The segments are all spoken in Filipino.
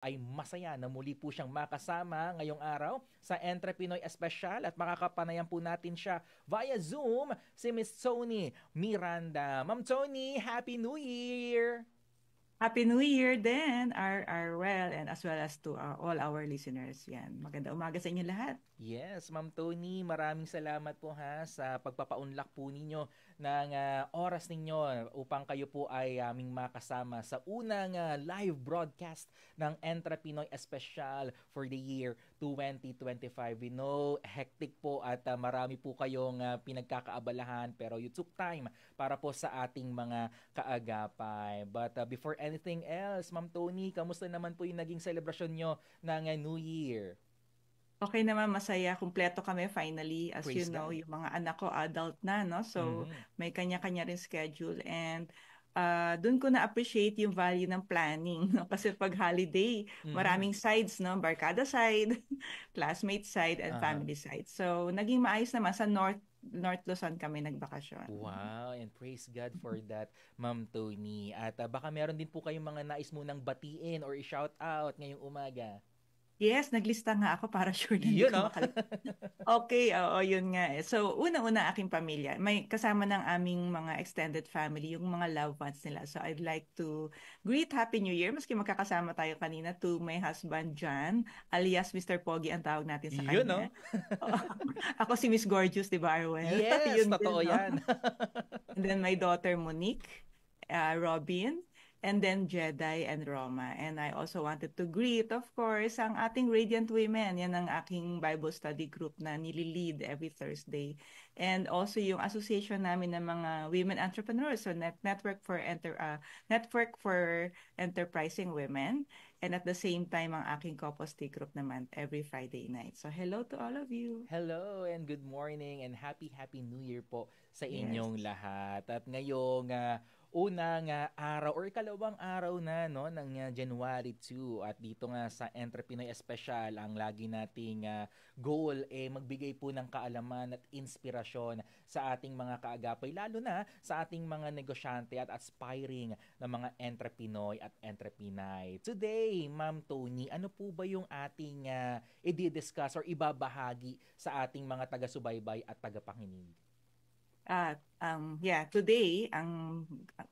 ay masaya na muli po siyang makasama ngayong araw sa Entrepinoy Espesyal at makakapanayan po natin siya via Zoom si Miss Tony Miranda. Ma'am Tony, Happy New Year! Happy New Year din, well, and as well as to all our listeners. Yan. Maganda umaga sa inyo lahat. Yes, Ma'am Tony, maraming salamat po ha sa pagpapaunlak po ninyo ng oras ninyo upang kayo po ay aming makasama sa unang live broadcast ng Entrepinoy Espesyal for the year 2025. We know, hectic po at marami po kayong pinagkakaabalahan pero you took time para po sa ating mga kaagapay. But before anything else, Ma'am Tony, kamusta naman po yung naging selebrasyon nyo ng New Year? Okay naman, masaya. Kumpleto kami finally. As you Praise know, God. yung mga anak ko adult na, no? So, Mhm. may kanya-kanya rin schedule. And doon ko na-appreciate yung value ng planning. No? Kasi pag holiday, Mhm. maraming sides, no? Barkada side, classmate side, and Aha. family side. So, naging maayos naman. Sa North Luzon kami nagbakasyon. Wow, and praise God for that, Ma'am Tony. At baka meron din po kayong mga nais munang batiin or i-shout out ngayong umaga. Yes, naglista nga ako para sure na hindi Yun, ko no? Okay, oo, yun nga eh. So, una-una aking pamilya. May kasama ng aming mga extended family, yung mga loved ones nila. So, I'd like to greet Happy New Year, maski magkakasama tayo kanina, to my husband, John, alias Mr. Pogi ang tawag natin sa Yun, kanya. no? Oo. Ako si Miss Gorgeous, di ba, Arwel? Yes, Yun din, totoo no? yan. And then my daughter Monique, Robin, and then Jedi and Roma. And I also wanted to greet, of course, ang ating Radiant Women. Yan ang aking Bible study group na nililid every Thursday. And also yung association namin ng mga women entrepreneurs, so Network for Enterprising Women. And at the same time, ang aking Couples Tea group naman every Friday night. So hello to all of you. Hello and good morning and happy New Year po sa Yes. inyong lahat. At ngayong unang araw or ikalawang araw na no ng January 2 at dito nga sa Entrepreneur Special ang lagi nating goal magbigay po ng kaalaman at inspirasyon sa ating mga kaagapay lalo na sa ating mga negosyante at aspiring na mga entrepreneur at entreprenay. Today, Ma'am Tony, ano po ba yung ating i-discuss or ibabahagi sa ating mga taga-subaybay at tagapakinig? Yeah, today,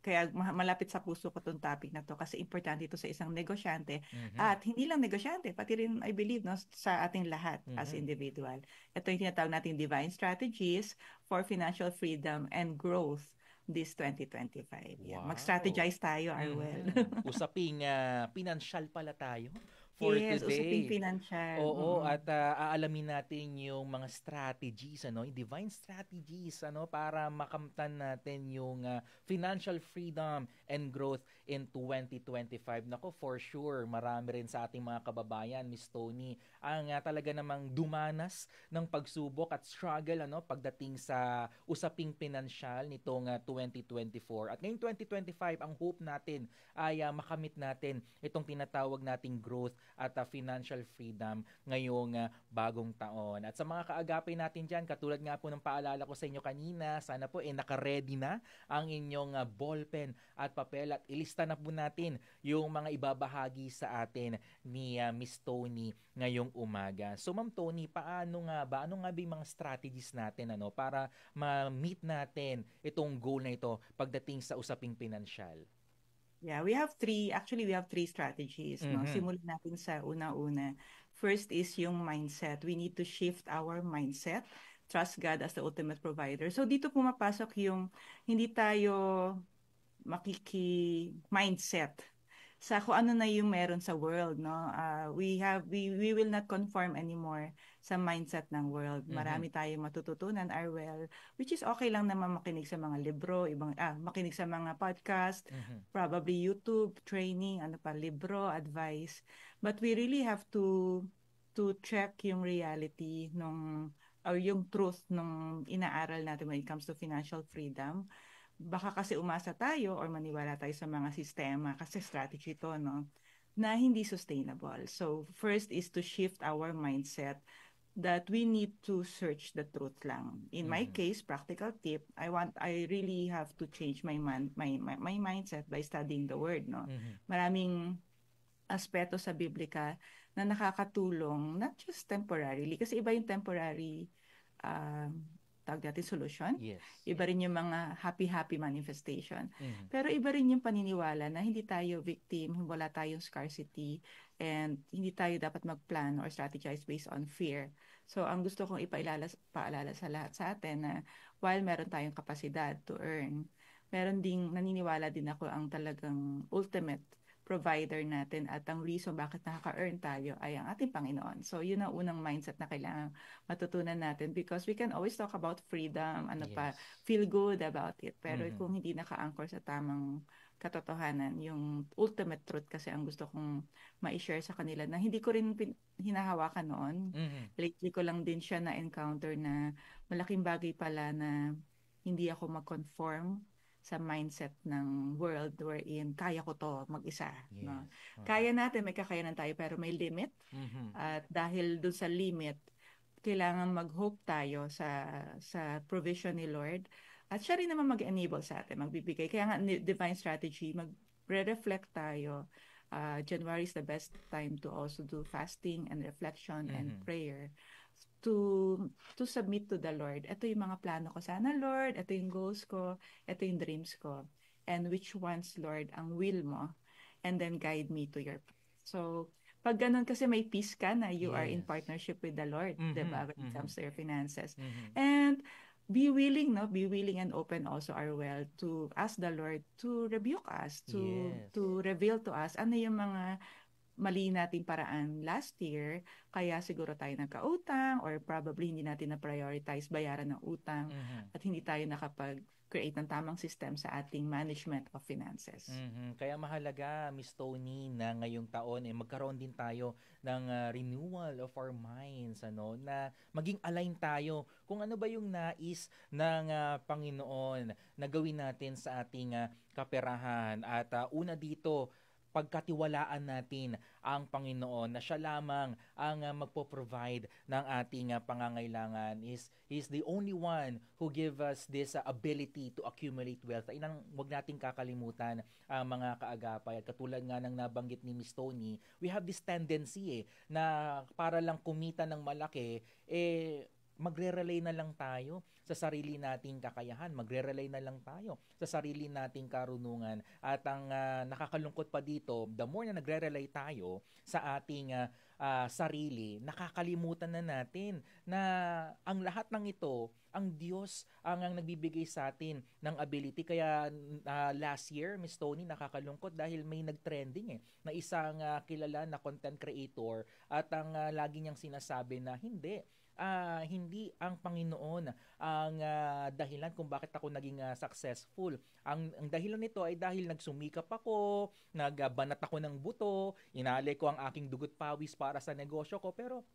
kaya malapit sa puso ko tong topic na to kasi importante ito sa isang negosyante Mhm. at hindi lang negosyante, pati rin, I believe, no, sa ating lahat as Mhm. individual. Ito yung tinatawag natin Divine Strategies for Financial Freedom and Growth this 2025. Yeah, Wow. mag-strategize tayo, Arwell. Usaping pinansyal pala tayo for Yes, usaping today. financial. Oo, Mm-mm. at aalamin natin yung mga strategies, ano, yung divine strategies, ano, para makamtan natin yung financial freedom and growth in 2025. Nako, for sure, marami rin sa ating mga kababayan, Miss Tony, ang talaga namang dumanas ng pagsubok at struggle, ano, pagdating sa usaping pinansyal nitong 2024. At ngayong 2025, ang hope natin ay makamit natin itong tinatawag nating growth at financial freedom ngayong bagong taon. At sa mga kaagapay natin dyan, katulad nga po ng paalala ko sa inyo kanina, sana po naka-ready na ang inyong ballpen at papel at ilista na po natin yung mga ibabahagi sa atin ni Miss Tony ngayong umaga. So Ma'am Tony, paano nga ba? Ano nga ba yung mga strategies natin ano, para ma-meet natin itong goal na ito pagdating sa usaping pinansyal? Yeah, we have three strategies, no? Mhm. Simulan natin sa una-una. First is yung mindset. We need to shift our mindset. Trust God as the ultimate provider. So dito pumapasok yung hindi tayo makiki-mindset sa kung ano na yung meron sa world, no? We will not conform anymore sa mindset ng world. Mhm. Marami tayong matututunan, Arwell, which is okay lang naman makinig sa mga libro, makinig sa mga podcast, Mhm. probably YouTube, training, ano pa, libro, advice. But we really have to check yung reality nung or yung truth nung inaaral natin when it comes to financial freedom. Baka kasi umasa tayo or maniwala tayo sa mga sistema kasi strategy to, no? Na hindi sustainable. So, first is to shift our mindset that we need to search the truth lang. In my Mhm. case, practical tip, I really have to change my mindset by studying the word, no? Mhm. Maraming aspeto sa Biblika na nakakatulong, not just temporarily, kasi iba yung temporary um, tawag natin solution. Yes. Iba rin yung mga happy-happy manifestation. Mhm. Pero iba rin yung paniniwala na hindi tayo victim, wala tayong scarcity, and hindi tayo dapat mag-plan or strategize based on fear. So, ang gusto kong paalala sa lahat sa atin na while meron tayong kapasidad to earn, meron ding naniniwala din ako ang talagang ultimate provider natin at ang reason bakit nakaka-earn tayo ay ang ating Panginoon. So, yun ang unang mindset na kailangan matutunan natin because we can always talk about freedom, Yes. feel good about it. Pero Mhm. kung hindi naka-anchor sa tamang katotohanan, yung ultimate truth kasi ang gusto kong ma-share sa kanila na hindi ko rin hinahawakan noon. Mhm. Lately ko lang din siya na-encounter na malaking bagay pala na hindi ako mag-conform sa mindset ng world wherein kaya ko to mag-isa. No? Yes. Kaya natin, may kakayanan tayo pero may limit. Mhm. At dahil dun sa limit, kailangan mag-hope tayo sa provision ni Lord. At siya rin naman mag-enable sa atin, magbibigay. Kaya nga, divine strategy, magre-reflect tayo. January is the best time to also do fasting and reflection and Mhm. prayer to submit to the Lord. Ito yung mga plano ko sana, Lord. Ito yung goals ko. Ito yung dreams ko. And which ones, Lord, ang will mo. And then guide me to your path. So, pag ganun kasi may peace ka na you are in Yes. partnership with the Lord, Mhm. diba? When it Mhm. comes to your finances. Mhm. And be willing, no? Be willing and open also our well to ask the Lord to rebuke us, Yes. to reveal to us ano yung mga mali nating paraan last year, kaya siguro tayo nagkautang or probably hindi natin na-prioritize bayaran ng utang Mhm. at hindi tayo nakapag-create ng tamang system sa ating management of finances. Mhm. Kaya mahalaga, Miss Tony, na ngayong taon magkaroon din tayo ng renewal of our minds, na maging align tayo kung ano ba yung nais ng Panginoon na gawin natin sa ating kaperahan. At una dito, pagkatiwalaan natin ang Panginoon na siya lamang ang magpo-provide ng ating pangangailangan. He's the only one who give us this ability to accumulate wealth. Wag nating kakalimutan ang mga kaagapay. At katulad nga ng nabanggit ni Miss Tony, we have this tendency na para lang kumita ng malaki, magre-rely na lang tayo sa sarili nating kakayahan, magre-rely na lang tayo sa sarili nating karunungan. At ang nakakalungkot pa dito, the more na nagre-rely tayo sa ating sarili, nakakalimutan na natin na ang lahat ng ito, ang Diyos ang nagbibigay sa atin ng ability. Kaya last year, Miss Tony, nakakalungkot dahil may nag-trending na isang kilala na content creator at ang lagi niyang sinasabi na hindi ang Panginoon ang dahilan kung bakit ako naging successful. Ang dahilan nito ay dahil nagsumikap ako, nagbanat ako ng buto, inalay ko ang aking dugot pawis para sa negosyo ko, pero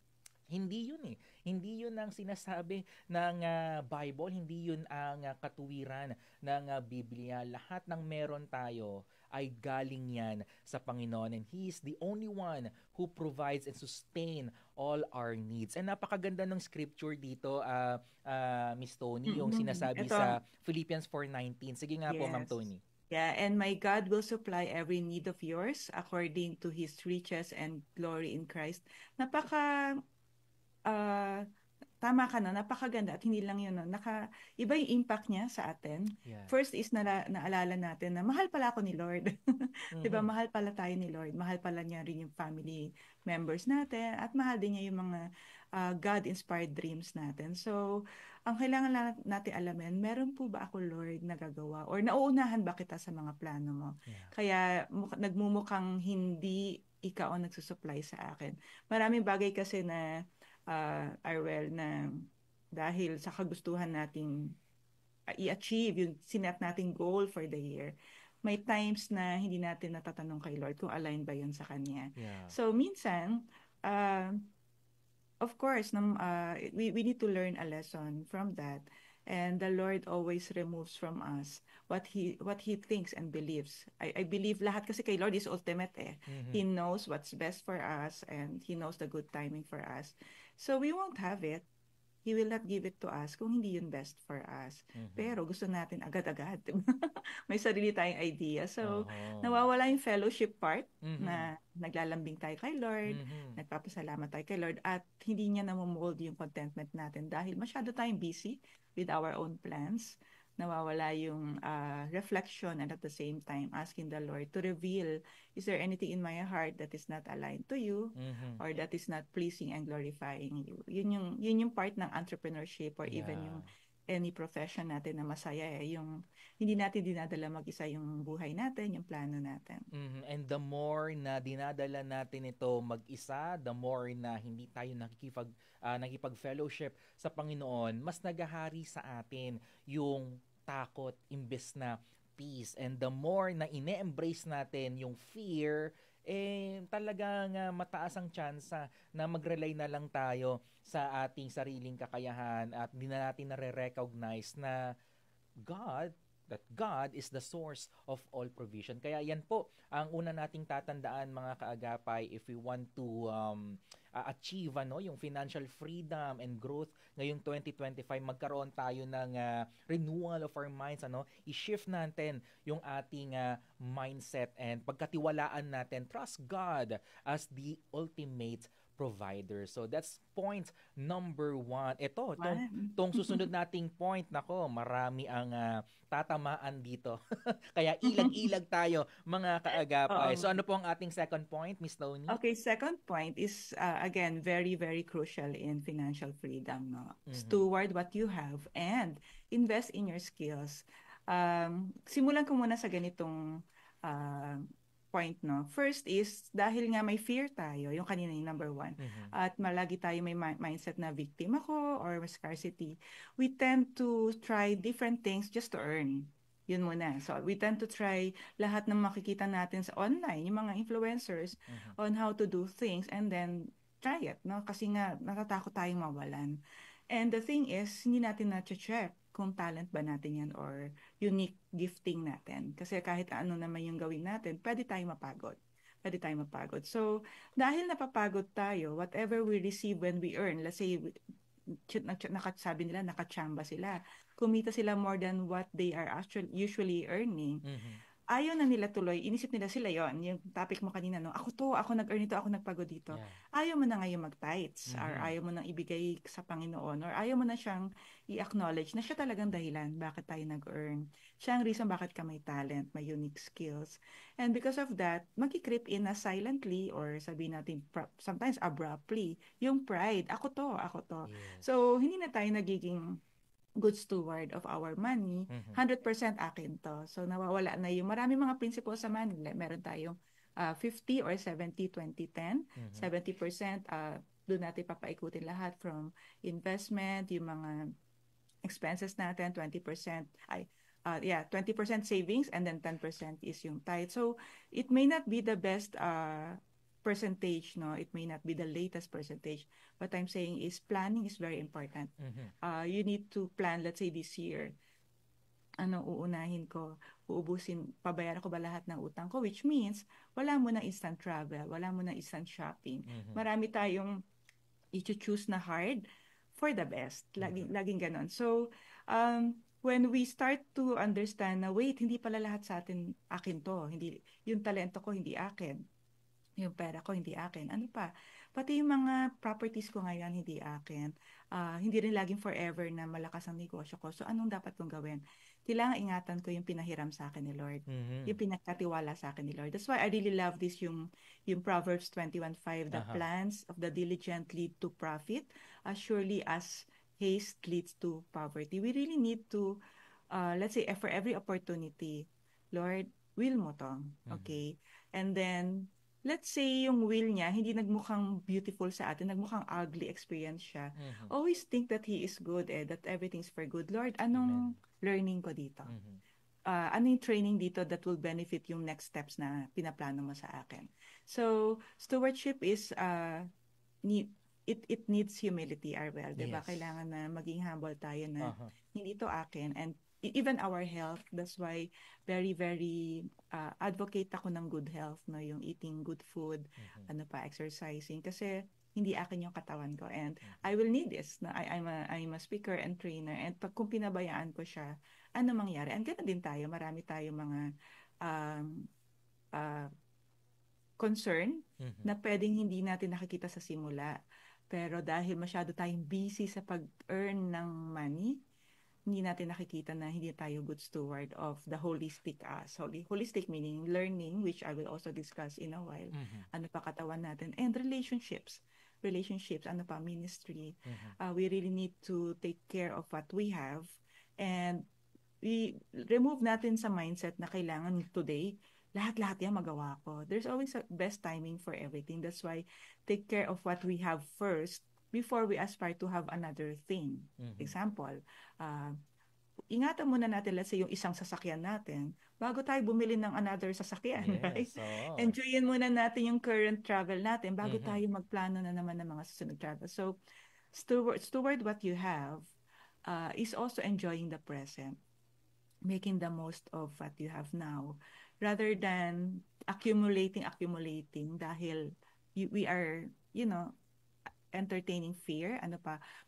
hindi yun eh. Hindi yun ang sinasabi ng Bible, hindi yun ang katuwiran ng Biblia. Lahat ng meron tayo ay galing yan sa Panginoon, and He is the only one who provides and sustain all our needs. And napakaganda ng scripture dito, Miss Tony, yung sinasabi Ito, sa Philippians 4:19. Sige nga po, Ma'am yes. Tony. Yeah, and my God will supply every need of yours according to His riches and glory in Christ. Napaka ah, tama ka na, napakaganda at hindi lang yun, no? Iba yung impact niya sa atin. Yeah. First is naalala natin na mahal pala ako ni Lord. Diba, Mhm. mahal pala tayo ni Lord. Mahal pala niya rin yung family members natin at mahal din niya yung mga God-inspired dreams natin. So, ang kailangan lang natin alamin, meron po ba ako, Lord, nagagawa? Or nauunahan ba kita sa mga plano mo? Yeah. Kaya nagmumukhang hindi ikaw ang nagsusupply sa akin. Maraming bagay kasi na Arwel, na dahil sa kagustuhan nating i-achieve yung sinet nating goal for the year, may times na hindi natin natatanong kay Lord kung align ba yun sa Kanya. Yeah. So, minsan, of course, we need to learn a lesson from that. And the Lord always removes from us what he thinks and believes. I believe lahat kasi kay Lord is ultimate eh. Mhm. He knows what's best for us and He knows the good timing for us. So we won't have it He will not give it to us kung hindi yun best for us. Pero gusto natin agad-agad. May sarili tayong idea. So, nawawala yung fellowship part na naglalambing tayo kay Lord, nagpapasalamat tayo kay Lord, at hindi niya namomold yung contentment natin dahil masyado tayong busy with our own plans. Nawawala yung reflection, and at the same time asking the Lord to reveal, is there anything in my heart that is not aligned to you or that is not pleasing and glorifying you? Yun yung part ng entrepreneurship or even yung any profession natin na masaya, yung hindi natin dinadala mag-isa yung buhay natin, yung plano natin. And the more na dinadala natin ito mag-isa, the more na hindi tayo nakipag-fellowship sa Panginoon, mas nagahari sa atin yung takot imbes na peace. And the more na ine-embrace natin yung fear, talagang mataas ang tsansa na mag-rely na lang tayo sa ating sariling kakayahan at hindi na natin nare-recognize na that God is the source of all provision. Kaya yan po ang una nating tatandaan, mga kaagapay, if we want to achieve yung financial freedom and growth ngayong 2025, magkaroon tayo ng renewal of our minds, i-shift natin yung ating mindset and pagkatiwalaan natin, trust God as the ultimate provider. So that's point number 1. Tong susunod nating point, nako, marami ang tatamaan dito. Kaya ilag-ilag tayo, mga kaagapay. So ano po ang ating second point, Miss Tony? Okay, second point is again very, very crucial in financial freedom. Steward what you have and invest in your skills. Simulan ko muna sa ganitong point, First is, dahil nga may fear tayo, yung kanina yung number 1, at malagi tayo may mindset na victim ako or scarcity, we tend to try different things just to earn. Yun muna. So, we tend to try lahat ng makikita natin sa online, yung mga influencers, on how to do things, and then try it, Kasi nga, natatakot tayong mawalan. And the thing is, hindi natin na-check kung talent ba natin yan or unique gifting natin. Kasi kahit ano naman yung gawin natin, pwede tayong mapagod. So, dahil napapagod tayo, whatever we receive when we earn, let's say, sabi nila, nakachamba sila, kumita sila more than what they are usually earning. Ayaw na nila tuloy, inisip nila sila yon, yung topic mo kanina, ako nag-earn ito, ako nagpagod dito. Ayaw mo na ngayon mag-tithes, or ayaw mo na ibigay sa Panginoon, or ayaw mo na siyang i-acknowledge na siya talagang dahilan bakit tayo nag-earn. Siya ang reason bakit ka may talent, may unique skills. And because of that, mag-creep in na silently, or sabihin natin, sometimes abruptly, yung pride, ako to. Yes. So, hindi na tayo nagiging good steward of our money, 100% akin to. So, nawawala na yung marami mga principles sa money. Meron tayong 50 or 70, 20, 10. 70%, doon natin papaikutin lahat from investment, yung mga expenses natin, 20% 20% savings, and then 10% is yung tithe. So, it may not be the best percentage, it may not be the latest percentage. What I'm saying is planning is very important. You need to plan, let's say this year, uunahin ko, pabayaran ko ba lahat ng utang ko, which means wala mo na instant travel, wala mo na instant shopping. Marami tayong i-choose na hard for the best. Laging ganon. So, when we start to understand na wait, hindi pala lahat sa akin to, hindi yung talento ko hindi akin, yung pera ko hindi akin. Ano pa? Pati yung mga properties ko ngayon hindi akin. Hindi rin laging forever na malakas ang negosyo ko. So anong dapat kong gawin? Kailangan ingatan ko yung pinahiram sa akin ni Lord. Yung pinagkatiwala sa akin ni Lord. That's why I really love this yung Proverbs 21:5, the plans of the diligent lead to profit as surely as haste leads to poverty. We really need to, let's say, for every opportunity, Lord, will mo to. Okay? And then, let's say yung will niya, hindi nagmukhang beautiful sa atin, nagmukhang ugly experience siya. Always think that He is good, that everything's for good. Lord, anong learning ko dito? Ano yung training dito that will benefit yung next steps na pinaplano mo sa akin? So, stewardship is, it needs humility, Arbel. Diba? Yes. Kailangan na maging humble tayo na hindi to akin, and even our health. That's why very, very advocate ako ng good health, no? Yung eating good food, exercising. Kasi hindi akin yung katawan ko. And I will need this. No? I'm a speaker and trainer. And kung pinabayaan ko siya, ano mangyari? And ganoon din tayo. Marami tayo mga um, uh, concern na pwedeng hindi natin nakikita sa simula. Pero dahil masyado tayong busy sa pag-earn ng money, hindi natin nakikita na hindi tayo good steward of the holistic us. Holistic meaning learning, which I will also discuss in a while. Ano pa katawan natin. And relationships, ano pa, ministry. We really need to take care of what we have. And we remove natin sa mindset na kailangan today, lahat-lahat yan magawa ko. There's always a best timing for everything. That's why take care of what we have first before we aspire to have another thing. Example, ingatan muna natin, let's say, yung isang sasakyan natin bago tayo bumili ng another sasakyan, right? Enjoyin muna natin yung current travel natin bago tayo magplano na naman ng mga susunod travel. So, steward what you have is also enjoying the present, making the most of what you have now, rather than accumulating dahil we are, entertaining fear,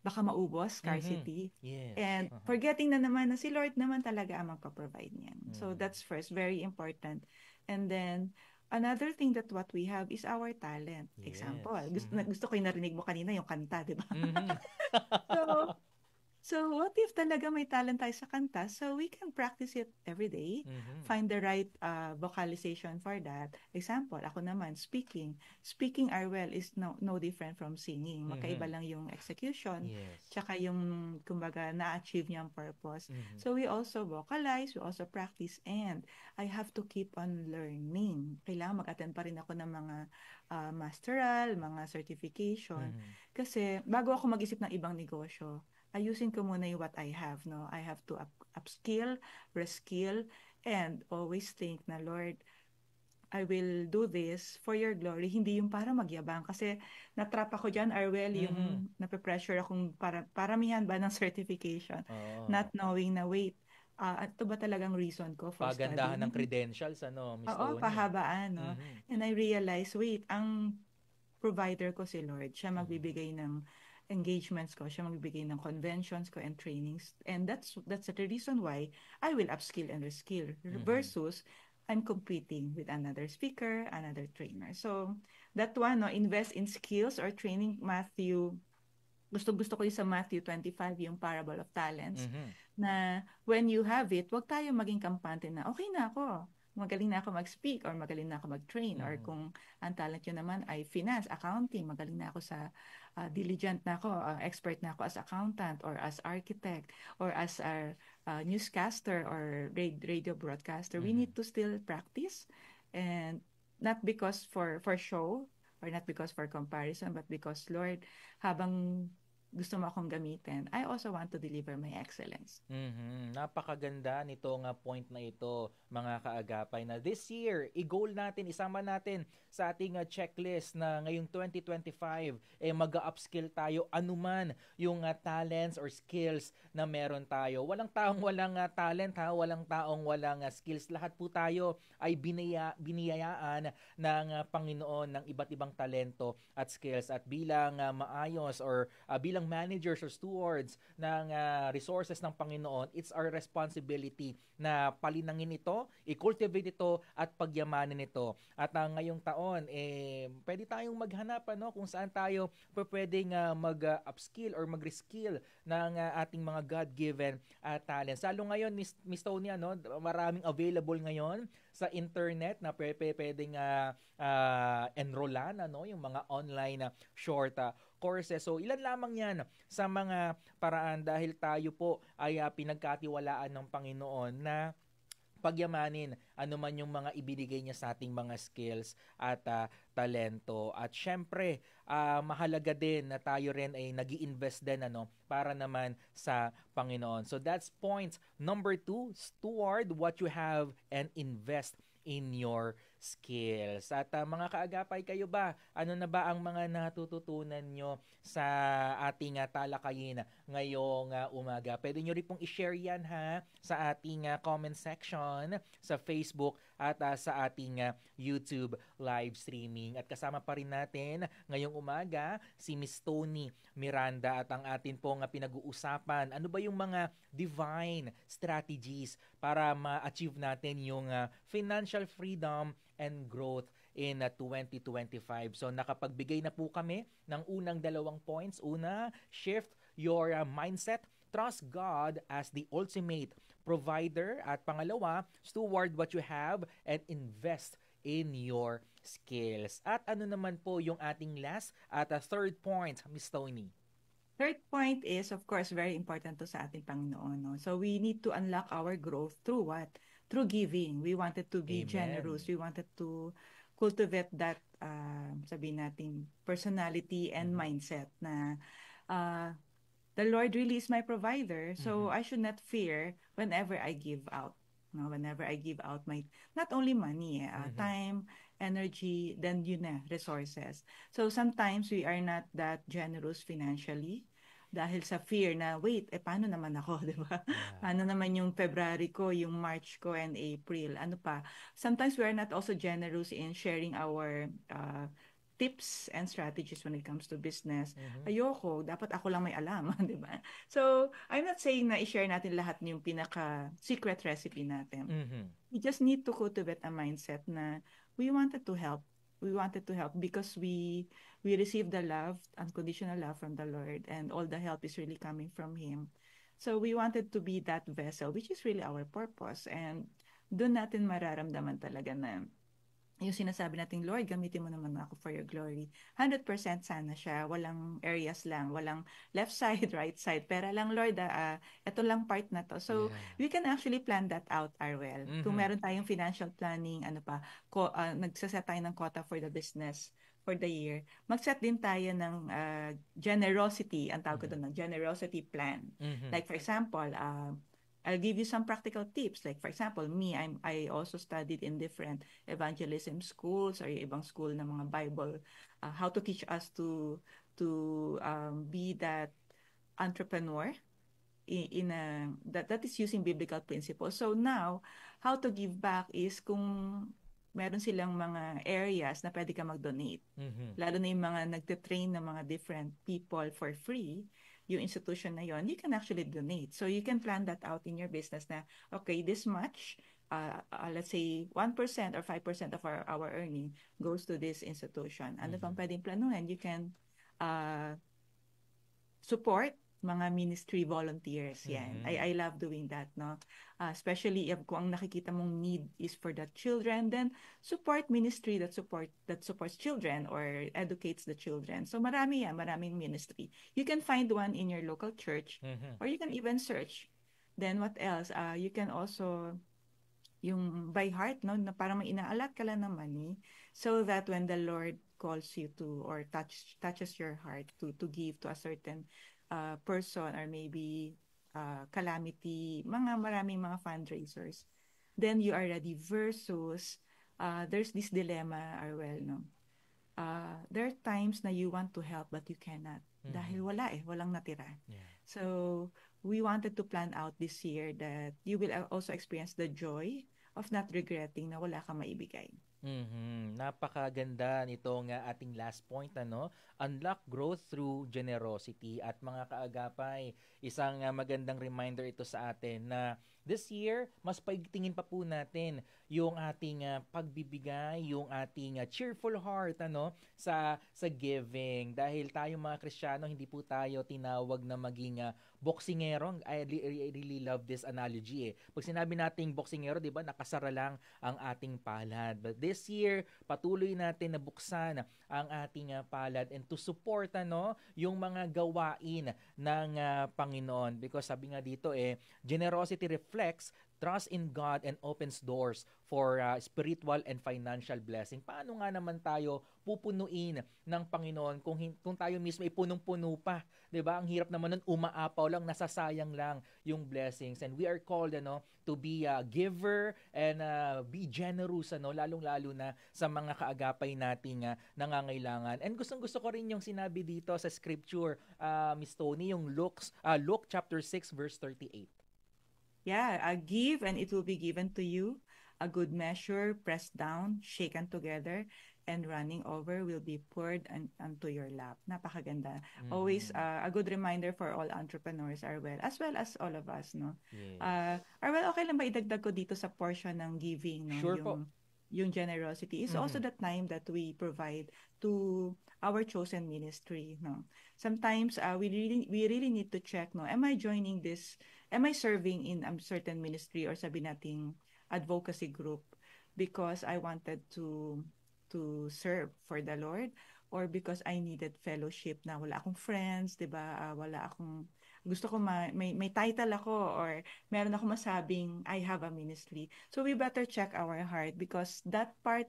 baka maubos, scarcity, and forgetting na naman na si Lord naman talaga ang magpa-provide niyan. So that's first, very important. And then, another thing that what we have is our talent. Example, gusto ko yung narinig mo kanina, yung kanta, di ba? So what if talaga may talent tayo sa kanta? So we can practice it every day. Find the right vocalization for that. Example, ako naman, speaking. Speaking well is no different from singing. Magkaiba lang yung execution. Tsaka yung, kumbaga, na-achieve niyang purpose. So we also vocalize, we also practice, and I have to keep on learning. Kailangan mag-attend pa rin ako ng mga masteral, mga certification. Kasi bago ako mag-isip ng ibang negosyo, ayusin ko muna yung what I have, no? I have to upskill, reskill, and always think na, Lord, I will do this for your glory. Hindi yung para magyabang. Kasi natrap ako dyan, Arwel, yung nape-pressure akong paramihan ba ng certification. Not knowing na, wait, ito ba talagang reason ko for studying? Pagandahan ng credentials, Miss Tony? Oo, pahabaan, no? And I realized, wait, ang provider ko si Lord. Siya magbibigay ng engagements ko, siya magbibigay ng conventions ko and trainings, and that's the reason why I will upskill and reskill versus I'm competing with another speaker, another trainer. So that one, no, invest in skills or training. Gusto ko yung sa Matthew 25, yung parable of talents, na when you have it, wag tayo maging kampante na okay na ako, magaling na ako mag-speak or magaling na ako mag-train, or kung ang talent yun naman ay finance, accounting, magaling na ako sa diligent na ako, expert na ako as accountant or as architect or as a newscaster or radio broadcaster. We need to still practice, and not because for show or not because for comparison, but because, Lord, habang gusto mo akong gamitin, I also want to deliver my excellence. Napakaganda nitong point na ito, mga kaagapay, na this year, i-goal natin, isama natin sa ating checklist na ngayong 2025, mag-upskill tayo anuman yung talents or skills na meron tayo. Walang taong walang talent, walang taong walang skills. Lahat po tayo ay biniyayaan ng Panginoon ng iba't ibang talento at skills, at bilang maayos or bilang managers or stewards ng resources ng Panginoon, it's our responsibility na palinangin ito, i-cultivate ito, at pagyamanin ito. At ngayong taon, pwede tayong maghanap kung saan tayo pwedeng mag-upskill or mag-reskill ng ating mga God-given talents. Lalo ngayon, Miss Tony, maraming available ngayon sa internet na pwedeng enrollan, yung mga online short courses. So ilan lamang yan sa mga paraan, dahil tayo po ay pinagkatiwalaan ng Panginoon na pagyamanin anuman yung mga ibinigay niya sa ating mga skills at talento. At syempre, mahalaga din na tayo rin ay nag-i-invest din para naman sa Panginoon. So that's point number 2, steward what you have and invest in your skills. At mga kaagapay, kayo ba? Ano na ba ang mga natututunan nyo sa ating talakayin ngayong umaga? Pwede nyo rin pong i-share yan ha sa ating comment section sa Facebook at sa ating YouTube live streaming. At kasama pa rin natin ngayong umaga si Miss Tony Miranda at ang atin pong pinag-uusapan. Ano ba yung mga divine strategies para ma-achieve natin yung financial freedom and growth in 2025. So nakapagbigay na po kami ng unang 2 points. Una, shift your mindset. Trust God as the ultimate provider. At pangalawa, steward what you have and invest in your skills. At ano naman po yung ating last at third point, Miss Tony? Third point is, of course, very important to sa ating Panginoon. No? So we need to unlock our growth through what? Through giving. We wanted to be Amen. generous. We wanted to cultivate that, sabihin natin, personality and mindset na the Lord really is my provider. So I should not fear whenever I give out. No, whenever I give out my, not only money, time, energy, then yun na, resources. So sometimes we are not that generous financially dahil sa fear na, wait, paano naman ako, di ba? Yeah. Paano naman yung February ko, yung March ko, and April? Ano pa? Sometimes we are not also generous in sharing our tips and strategies when it comes to business. Ayoko, dapat ako lang may alam, di ba? So, I'm not saying na i-share natin lahat yung pinaka-secret recipe natin. We just need to cultivate a mindset na we wanted to help. We wanted to help because we received the love, unconditional love from the Lord, and all the help is really coming from Him. So, we wanted to be that vessel, which is really our purpose. And doon natin mararamdaman talaga na yung sinasabi natin, Lord, gamitin mo naman ako for your glory. 100% sana siya. Walang areas lang. Walang left side, right side. Pera lang, Lord, ito lang part na to. So, we can actually plan that out, Arwel. Kung meron tayong financial planning, nagsaset tayo ng quota for the business for the year, mag-set din tayo ng generosity, ang tawag ko doon, ng generosity plan. Like, for example, I'll give you some practical tips. Like, for example, I also studied in different evangelism schools or ibang school na mga Bible, how to teach us to be that entrepreneur that is using biblical principles. So now, how to give back is kung meron silang mga areas na pwede ka mag-donate. Lalo na yung mga nagte-train ng mga different people for free, yung institution na yon, you can actually donate. So you can plan that out in your business na, okay, this much, let's say 1% or 5% of our earning goes to this institution. Ano pang pwedeng planuhin? You can support mga ministry volunteers. Yan. I love doing that, no? Especially if kung ang nakikita mong need is for the children, then support ministry that supports children or educates the children. So maraming ministry. You can find one in your local church or you can even search. Then what else? You can also yung by heart, no, na parang may inaalat ka lang ng money so that when the Lord calls you to or touches your heart to give to a certain person or maybe calamity, maraming mga fundraisers, then you are ready versus there's this dilemma, Arwel, no? There are times na you want to help but you cannot dahil walang natira. So we wanted to plan out this year that you will also experience the joy of not regretting na wala kang maibigay. Napakaganda nitong ating last point, ano? Unlock growth through generosity. At mga kaagapay, isang magandang reminder ito sa atin na this year, mas paigtingin pa po natin yung ating pagbibigay, yung ating cheerful heart, ano, sa giving. Dahil tayong mga Kristiyano, hindi po tayo tinawag na maging boksingero. I really love this analogy. Pag sinabi nating boksingero, di ba, nakasara lang ang ating palad. But this year, patuloy natin na buksan ang ating palad and to support, ano, yung mga gawain ng Panginoon. Because sabi nga dito, generosity reflects reflects trust in God and opens doors for spiritual and financial blessing. Paano nga naman tayo pupunuin ng Panginoon kung tayo mismo ay punong-puno pa, 'di ba? Ang hirap naman nun, umaapaw lang, nasasayang lang yung blessings. And we are called to be a giver and be generous, lalong-lalo na sa mga kaagapay nating nangangailangan. And gustong-gusto ko rin yung sinabi dito sa scripture, Miss Tony, yung Luke chapter 6 verse 38. Yeah, give and it will be given to you. A good measure, pressed down, shaken together, and running over will be poured onto your lap. Napakaganda. Always a good reminder for all entrepreneurs as well as all of us, no? Yes. Arwel, okay lang ba idagdag ko dito sa portion ng giving, no? Sure po. Yung generosity is also the time that we provide to our chosen ministry, no? Sometimes we really need to check, no? Am I serving in a certain ministry or sabi nating advocacy group because I wanted to serve for the Lord, or because I needed fellowship na wala akong friends, 'di ba? Gusto ko may title ako, or meron ako masabing I have a ministry. So we better check our heart, because that part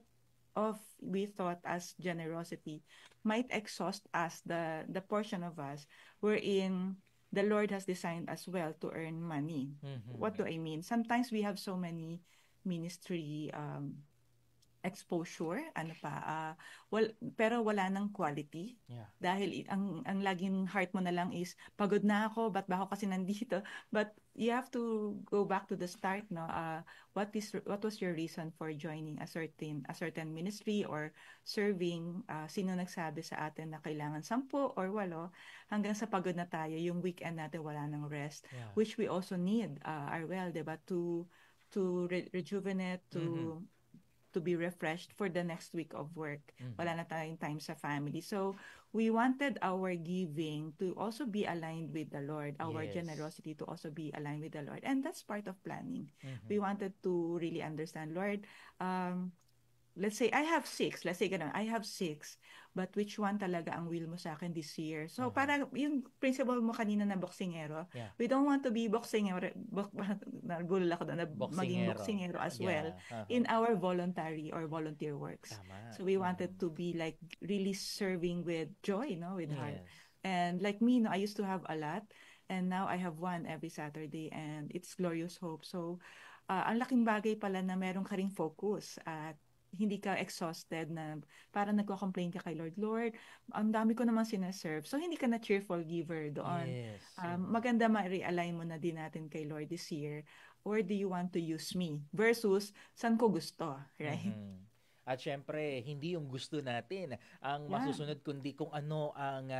of we thought as generosity might exhaust us, the portion of us wherein the Lord has designed as well to earn money. What do I mean? Sometimes we have so many ministry exposure, pero wala nang quality. Yeah. Dahil ang laging heart mo na lang is, pagod na ako, ba't ba ako kasi nandito? But you have to go back to the start, no? What was your reason for joining a certain ministry or serving? Sino nagsabi sa atin na kailangan 10 or 8 hanggang sa pagod na tayo, yung weekend natin wala nang rest, which we also need, diba, to rejuvenate, to be refreshed for the next week of work. Wala na tayong time sa family. So, we wanted our giving to also be aligned with the Lord, our generosity to also be aligned with the Lord. And that's part of planning. We wanted to really understand, Lord, let's say I have 6. Let's say ganun, I have 6. But which one talaga ang will mo sa akin this year? So, para yung principle mo kanina na boksingero, we don't want to be boksingero, nagulol ako na maging boksingero as well in our voluntary or volunteer works. Tama. So, we wanted to be like really serving with joy, no, with heart. And like me, no, I used to have a lot, and now I have one every Saturday, and it's Glorious Hope. So, ang laking bagay pala na meron ka ring focus at hindi ka exhausted na parang nagko-complain ka kay Lord, ang dami ko naman sinaserve. So, hindi ka na cheerful giver doon. Maganda ma-realign mo na din natin kay Lord this year. Or do you want to use me? Versus, saan ko gusto? Right? At syempre, hindi yung gusto natin ang masusunod, kundi kung ano ang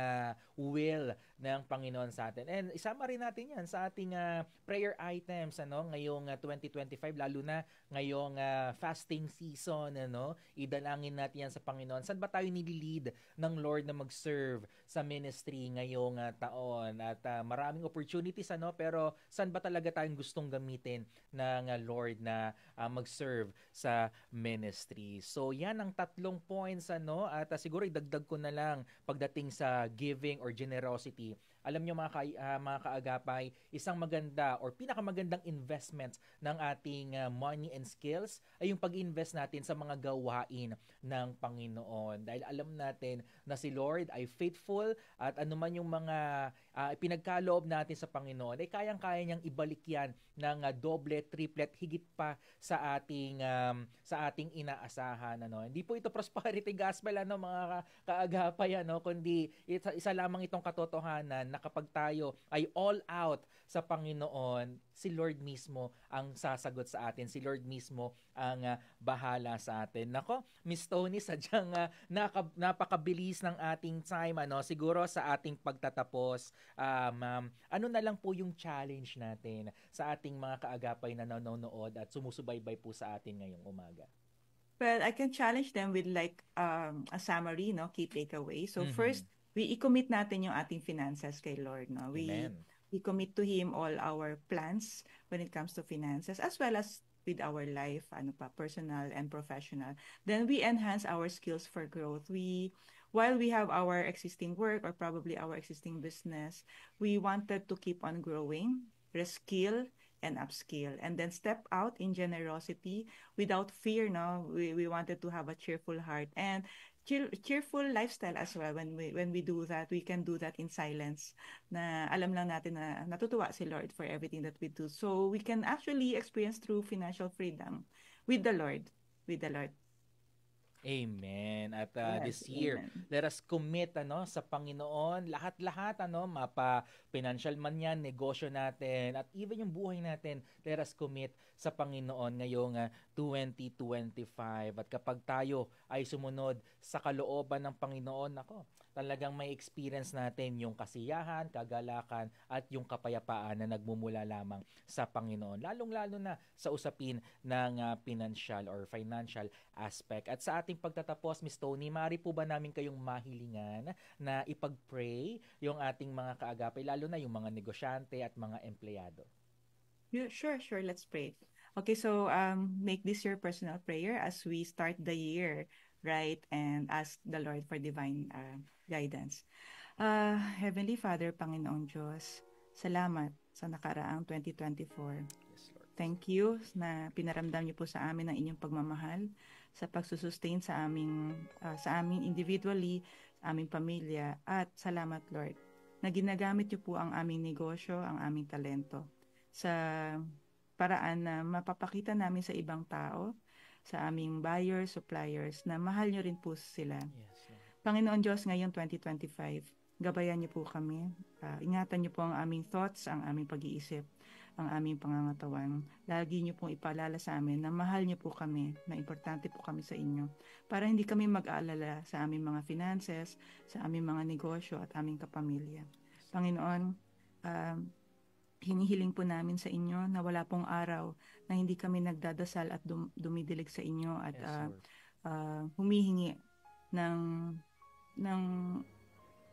will ng Panginoon sa atin. And isama rin natin yan sa ating prayer items ngayong 2025, lalo na ngayong fasting season. Idalangin natin yan sa Panginoon. Saan ba tayo nililid ng Lord na mag-serve sa ministry ngayong taon? At maraming opportunities, pero saan ba talaga tayong gustong gamitin ng Lord na mag-serve sa ministry? So yan ang 3 points, at siguro idagdag ko na lang pagdating sa giving or generosity. Alam nyo mga kaagapay, isang maganda or pinakamagandang investment ng ating money and skills ay yung pag-invest natin sa mga gawain ng Panginoon. Dahil alam natin na si Lord ay faithful, at anuman yung mga pinagkaloob natin sa Panginoon ay kayang-kaya niyang ibalik yan ng doble, triplet, higit pa sa ating inaasahan. Hindi po ito prosperity gospel mga kaagapay, kundi isa lamang itong katotohanan na kapag tayo ay all out sa Panginoon, si Lord mismo ang sasagot sa atin. Si Lord mismo ang bahala sa atin. Nako, Miss Tony, sadyang napakabilis ng ating time. Siguro sa ating pagtatapos, ma'am, ano na lang po yung challenge natin sa ating mga kaagapay na nanonood at sumusubaybay po sa atin ngayong umaga? Well, I can challenge them with like a summary, key takeaway. So first, we i-commit natin yung ating finances kay Lord, Amen. We commit to Him all our plans when it comes to finances, as well as with our life, personal and professional. Then we enhance our skills for growth. While we have our existing work or probably our existing business, we wanted to keep on growing, reskill, and upskill, and then step out in generosity without fear. No, we wanted to have a cheerful heart and cheerful lifestyle as well. When we do that, we can do that in silence, na alam lang natin na natutuwa si Lord for everything that we do. So we can actually experience true financial freedom with the Lord, with the Lord. Amen. At Yes, this year, amen. let us commit sa Panginoon, lahat-lahat mapa financial man yan, negosyo natin, at even yung buhay natin, let us commit sa Panginoon ngayong 2025. At kapag tayo ay sumunod sa kalooban ng Panginoon, talagang may experience natin yung kasiyahan, kagalakan, at yung kapayapaan na nagmumula lamang sa Panginoon. Lalong-lalo na sa usapin ng financial or financial aspect. At sa ating pagtatapos, Miss Tony, maaari po ba namin kayong mahilingan na ipag-pray yung ating mga kaagapay, lalo na yung mga negosyante at mga empleyado? Yeah, sure. Let's pray. Okay, so make this your personal prayer as we start the year, right? And ask the Lord for divine guidance. Heavenly Father, Panginoong Diyos, salamat sa nakaraang 2024. Yes, Lord. Thank you na pinaramdam niyo po sa amin ang inyong pagmamahal sa pagsusustain sa amin individually, sa aming pamilya, at salamat Lord na ginagamit niyo po ang aming negosyo, ang aming talento sa paraan na mapapakita namin sa ibang tao, sa aming buyers, suppliers, na mahal niyo rin po sila. Yes, Lord. Panginoon Diyos, ngayong 2025, gabayan niyo po kami. Ingatan niyo po ang aming thoughts, ang aming pag-iisip, ang aming pangangatawan. Lagi niyo pong ipaalala sa amin na mahal niyo po kami, na importante po kami sa inyo, para hindi kami mag-aalala sa aming mga finances, sa aming mga negosyo at aming kapamilya. Panginoon, hinihiling po namin sa inyo na wala pong araw na hindi kami nagdadasal at dumidilig sa inyo at humihingi ng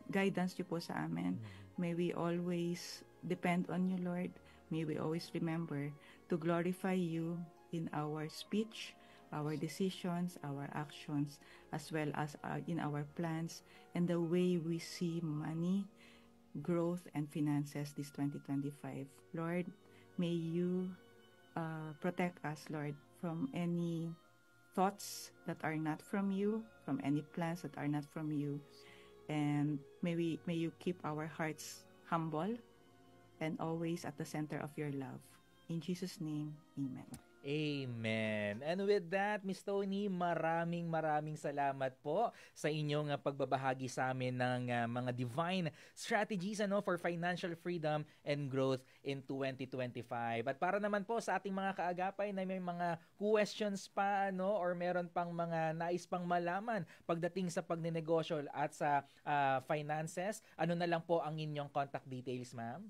guidance niyo po sa amin. May we always depend on you, Lord. May we always remember to glorify you in our speech, our decisions, our actions, as well as in our plans and the way we see money, growth, and finances this 2025. Lord, may you protect us, Lord, from any thoughts that are not from you, from any plans that are not from you. And may you keep our hearts humble and always at the center of your love. In Jesus' name, amen. Amen. And with that, Miss Tony, maraming salamat po sa inyong pagbabahagi sa amin ng mga divine strategies for financial freedom and growth in 2025. At para naman po sa ating mga kaagapay na may mga questions pa or meron pang mga nais pang malaman pagdating sa pagnenegosyo at sa finances, ano na lang po ang inyong contact details, ma'am?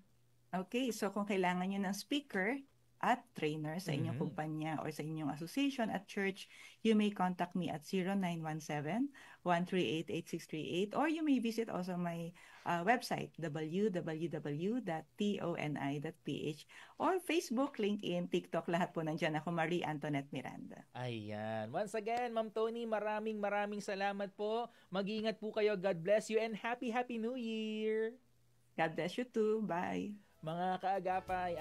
Okay, so kung kailangan nyo ng speaker at trainer sa inyong kumpanya or sa inyong association at church, you may contact me at 0917-138-8638, or you may visit also my website, www.toni.ph, or Facebook, LinkedIn, TikTok, lahat po nandyan ako, Marie Antoinette Miranda. Ayan. Once again, Ma'am Tony, maraming salamat po. Mag-iingat po kayo. God bless you and Happy New Year! God bless you too. Bye! Mga kaagapay,